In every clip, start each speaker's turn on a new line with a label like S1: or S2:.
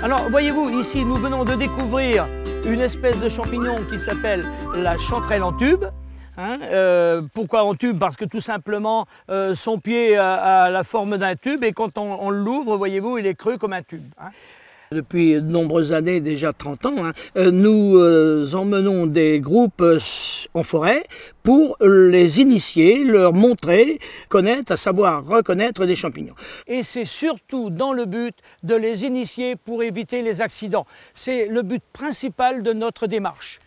S1: Alors, voyez-vous, ici, nous venons de découvrir une espèce de champignon qui s'appelle la chanterelle en tube. Pourquoi en tube? Parce que tout simplement, son pied a la forme d'un tube et quand on l'ouvre, voyez-vous, il est creux comme un tube. Depuis de nombreuses années, déjà 30 ans, nous emmenons des groupes en forêt pour les initier, leur montrer, connaître, à savoir reconnaître des champignons. Et c'est surtout dans le but de les initier pour éviter les accidents. C'est le but principal de notre démarche.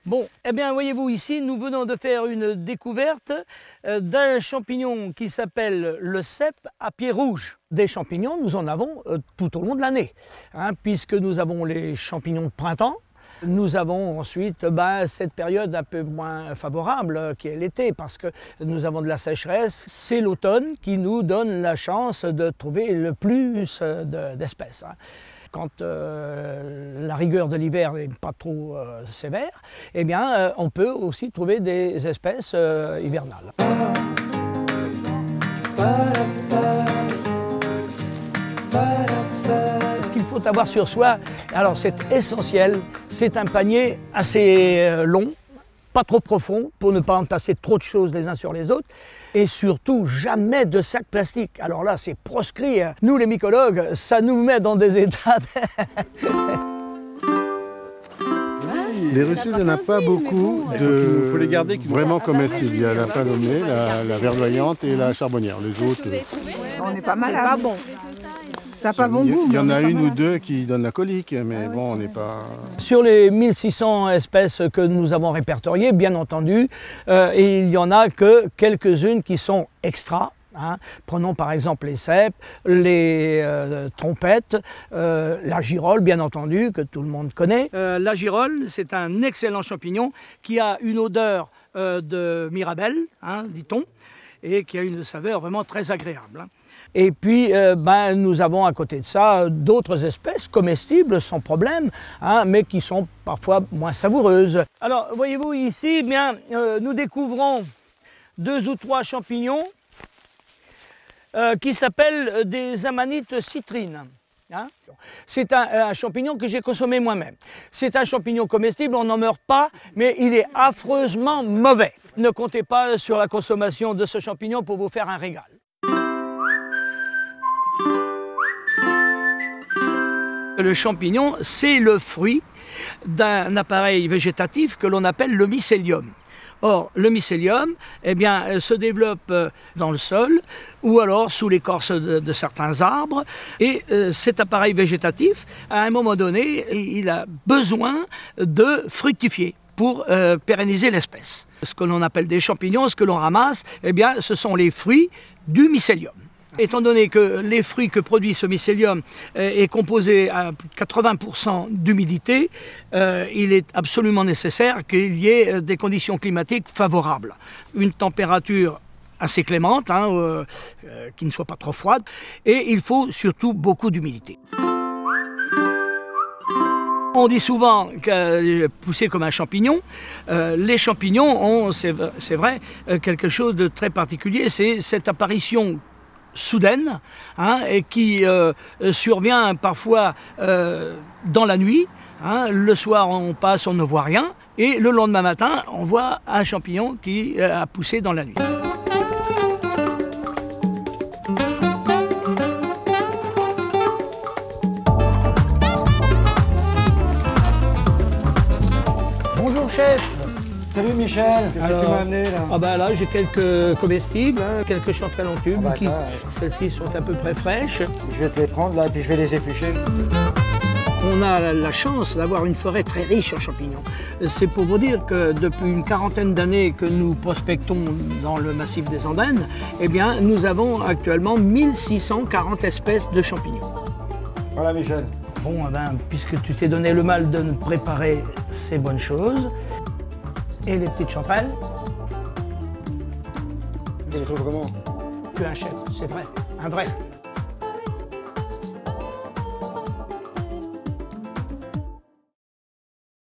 S1: Bon, eh bien, voyez-vous, ici, nous venons de faire une découverte d'un champignon qui s'appelle le cèpe à pied rouge. Des champignons, nous en avons tout au long de l'année, puisque nous avons les champignons de printemps. Nous avons ensuite cette période un peu moins favorable qui est l'été, parce que nous avons de la sécheresse. C'est l'automne qui nous donne la chance de trouver le plus d'espèces. Quand la rigueur de l'hiver n'est pas trop sévère, eh bien, on peut aussi trouver des espèces hivernales. Ce qu'il faut avoir sur soi, alors c'est essentiel, c'est un panier assez long, pas trop profond pour ne pas entasser trop de choses les uns sur les autres et surtout jamais de sacs plastiques. Alors là c'est proscrit, nous les mycologues, ça nous met dans des états...
S2: Les reçus, il n'y en a pas beaucoup de
S3: faut les garder
S2: vraiment comestibles. Il y a la palomée, la verdoyante et la charbonnière. Les autres...
S4: On est pas malade. Pas bon. Ça n'a pas bon goût.
S2: Il y en a une ou deux qui donnent la colique, mais bon, on n'est pas...
S1: Sur les 1600 espèces que nous avons répertoriées, bien entendu, il n'y en a que quelques-unes qui sont extra. Prenons par exemple les cèpes, les trompettes, la girole bien entendu, que tout le monde connaît. La girole, c'est un excellent champignon qui a une odeur de mirabelle, dit-on, et qui a une saveur vraiment très agréable. Et puis, nous avons à côté de ça d'autres espèces comestibles sans problème, mais qui sont parfois moins savoureuses. Alors, voyez-vous ici, nous découvrons 2 ou 3 champignons qui s'appellent des amanites citrines. C'est un champignon que j'ai consommé moi-même. C'est un champignon comestible, on n'en meurt pas, mais il est affreusement mauvais. Ne comptez pas sur la consommation de ce champignon pour vous faire un régal. Le champignon, c'est le fruit d'un appareil végétatif que l'on appelle le mycélium. Or, le mycélium se développe dans le sol ou alors sous l'écorce de certains arbres. Et cet appareil végétatif, à un moment donné, il a besoin de fructifier pour pérenniser l'espèce. Ce que l'on appelle des champignons, ce que l'on ramasse, ce sont les fruits du mycélium. Étant donné que les fruits que produit ce mycélium est composé à 80% d'humidité, il est absolument nécessaire qu'il y ait des conditions climatiques favorables. Une température assez clémente, qui ne soit pas trop froide, et il faut surtout beaucoup d'humidité. On dit souvent que pousser comme un champignon, les champignons ont, c'est vrai, quelque chose de très particulier, c'est cette apparition soudaine et qui survient parfois dans la nuit. Le soir on passe, on ne voit rien et le lendemain matin on voit un champignon qui a poussé dans la nuit. Bonjour chef.
S3: Salut Michel, qu'est-ce que tu m'as amené là?
S1: Là j'ai quelques comestibles, quelques chanterelles en tube, celles-ci sont à peu près fraîches.
S3: Je vais te les prendre là et puis je vais les éplucher.
S1: On a la chance d'avoir une forêt très riche en champignons. C'est pour vous dire que depuis une quarantaine d'années que nous prospectons dans le massif des Andennes, nous avons actuellement 1640 espèces de champignons.
S3: Voilà Michel.
S1: Bon, puisque tu t'es donné le mal de nous préparer ces bonnes choses, et les petites chanterelles.
S3: Tu les trouves comment?
S1: Tu es un chef, c'est vrai, un vrai.